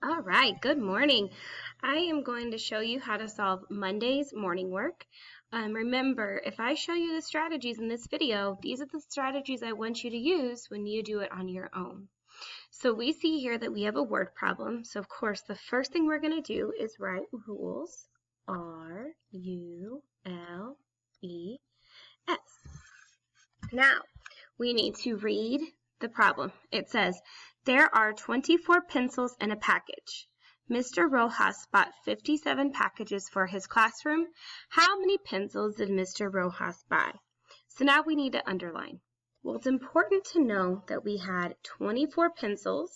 All right, good morning. I am going to show you how to solve Monday's morning work. Remember, if I show you the strategies in this video, these are the strategies I want you to use when you do it on your own. So we see here that we have a word problem. So of course, the first thing we're going to do is write rules, R-U-L-E-S. Now, we need to read the problem. It says, there are 24 pencils in a package. Mr. Rojas bought 57 packages for his classroom. How many pencils did Mr. Rojas buy? So now we need to underline. Well, it's important to know that we had 24 pencils.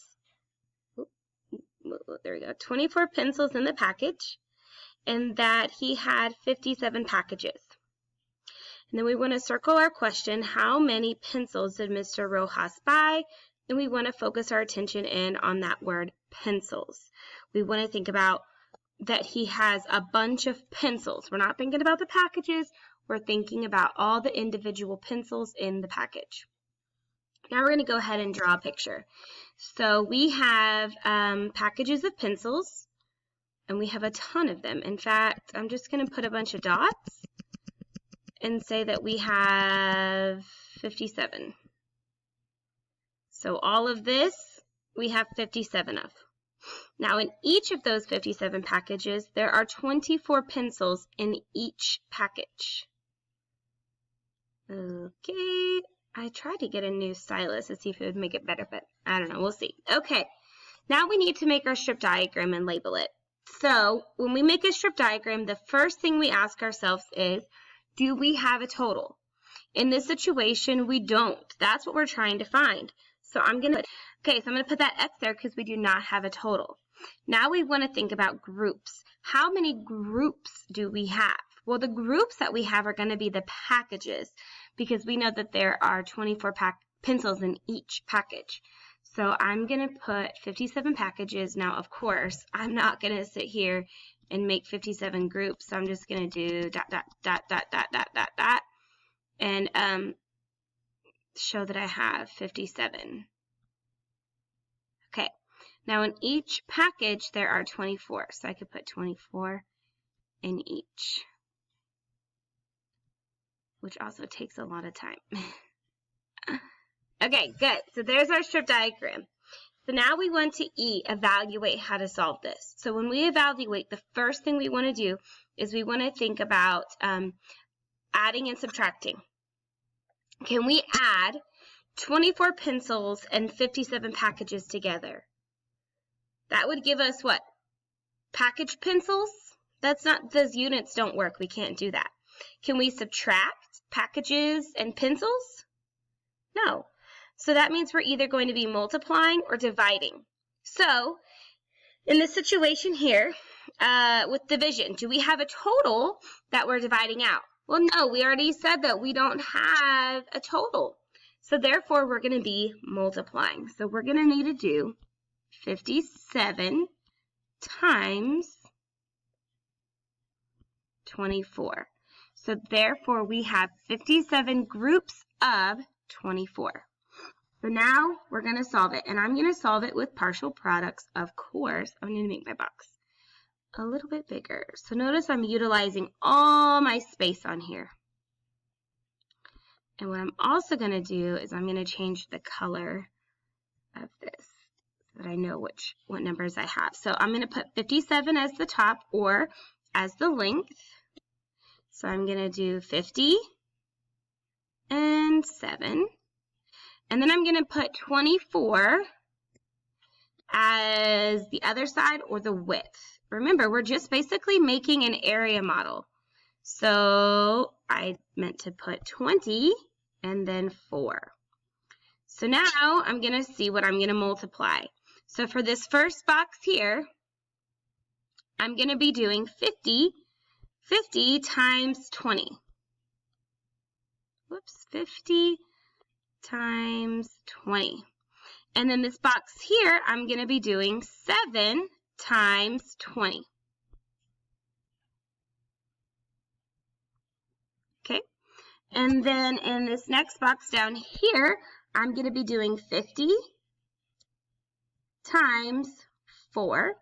There we go. 24 pencils in the package, and that he had 57 packages. And then we want to circle our question, how many pencils did Mr. Rojas buy? And we want to focus our attention in on that word pencils. We want to think about that he has a bunch of pencils. We're not thinking about the packages. We're thinking about all the individual pencils in the package. Now we're going to go ahead and draw a picture. So we have packages of pencils, and we have a ton of them. In fact, I'm just going to put a bunch of dots and say that we have 57. So all of this, we have 57 of. Now in each of those 57 packages, there are 24 pencils in each package. Okay, I tried to get a new stylus to see if it would make it better, but I don't know, we'll see. Okay, now we need to make our strip diagram and label it. So when we make a strip diagram, the first thing we ask ourselves is, do we have a total? In this situation, we don't. That's what we're trying to find. So I'm going to put that X there because we do not have a total. Now we want to think about groups. How many groups do we have? Well, the groups that we have are going to be the packages because we know that there are 24 pencils in each package. So I'm going to put 57 packages. Now, of course, I'm not going to sit here and make 57 groups. So I'm just going to do ... and show that I have 57. Okay, now in each package there are 24, so I could put 24 in each, which also takes a lot of time. Okay, good. So there's our strip diagram. So now we want to evaluate how to solve this. So when we evaluate, the first thing we want to do is we want to think about adding and subtracting. Can we add 24 pencils and 57 packages together? That would give us what? Package pencils? That's not, those units don't work. We can't do that. Can we subtract packages and pencils? No. So that means we're either going to be multiplying or dividing. So in this situation here, with division, do we have a total that we're dividing out? Well, no, we already said that we don't have a total. So therefore, we're going to be multiplying. So we're going to need to do 57 times 24. So therefore, we have 57 groups of 24. So now we're going to solve it. And I'm going to solve it with partial products, of course. I'm going to make my box a little bit bigger. So notice I'm utilizing all my space on here. And what I'm also going to do is I'm going to change the color of this so that I know what numbers I have. So I'm going to put 57 as the top or as the length. So I'm going to do 50 and 7. And then I'm going to put 24 as the other side or the width. Remember, we're just basically making an area model. So I meant to put 20 and then 4. So now I'm going to see what I'm going to multiply. So for this first box here, I'm going to be doing 50 times 20. Whoops, 50 times 20. And then this box here, I'm going to be doing 7 times 20. Okay, and then in this next box down here, I'm going to be doing 50 times 4.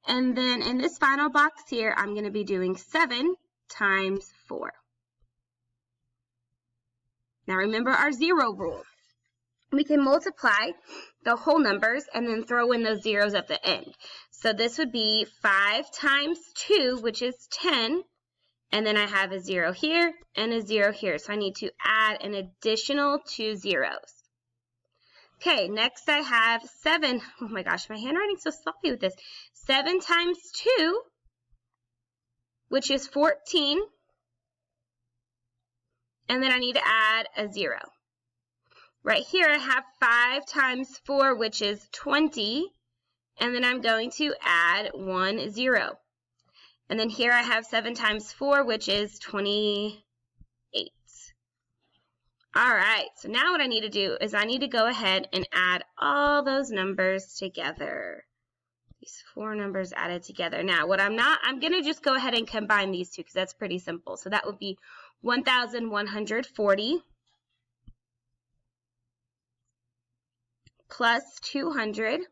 And then in this final box here, I'm going to be doing 7 times 4. Now remember our 0 rule. We can multiply the whole numbers and then throw in those zeros at the end. So this would be 5 times 2, which is 10. And then I have a 0 here and a 0 here. So I need to add an additional 2 zeros. Okay, next I have 7. Oh my gosh, my handwriting's so sloppy with this. 7 times 2, which is 14. And then I need to add a 0. Right here I have 5 times 4, which is 20. And then I'm going to add 1 0. And then here I have 7 times 4, which is 28. All right, so now what I need to do is I need to go ahead and add all those numbers together. These 4 numbers added together. Now, I'm going to just go ahead and combine these two because that's pretty simple. So that would be 1,140 plus 200.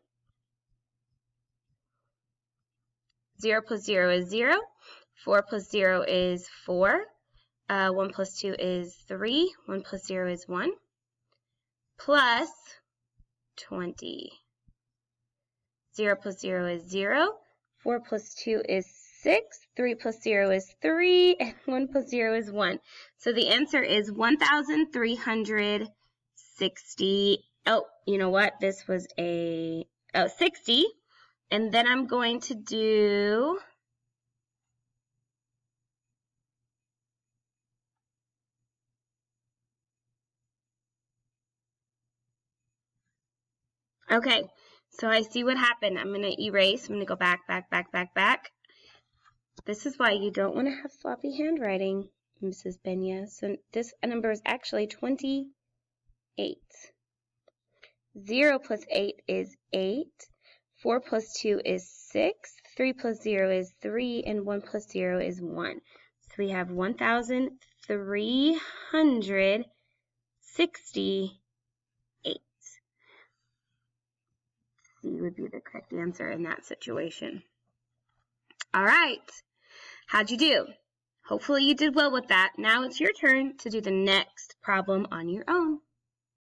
0 plus 0 is 0. 4 plus 0 is 4. 1 plus 2 is 3. 1 plus 0 is 1. Plus 20. 0 plus 0 is 0. 4 plus 2 is 6. 3 plus 0 is 3. And 1 plus 0 is 1. So the answer is 1,360. Oh, you know what? This was 60. And then I'm going to do okay, so I see what happened. I'm going to erase. I'm going to go back. This is why you don't want to have sloppy handwriting, Mrs. Benya. So this number is actually 28. 0 plus 8 is 8. 4 plus 2 is 6. 3 plus 0 is 3. And 1 plus 0 is 1. So we have 1,368. C would be the correct answer in that situation. All right. How'd you do? Hopefully you did well with that. Now it's your turn to do the next problem on your own.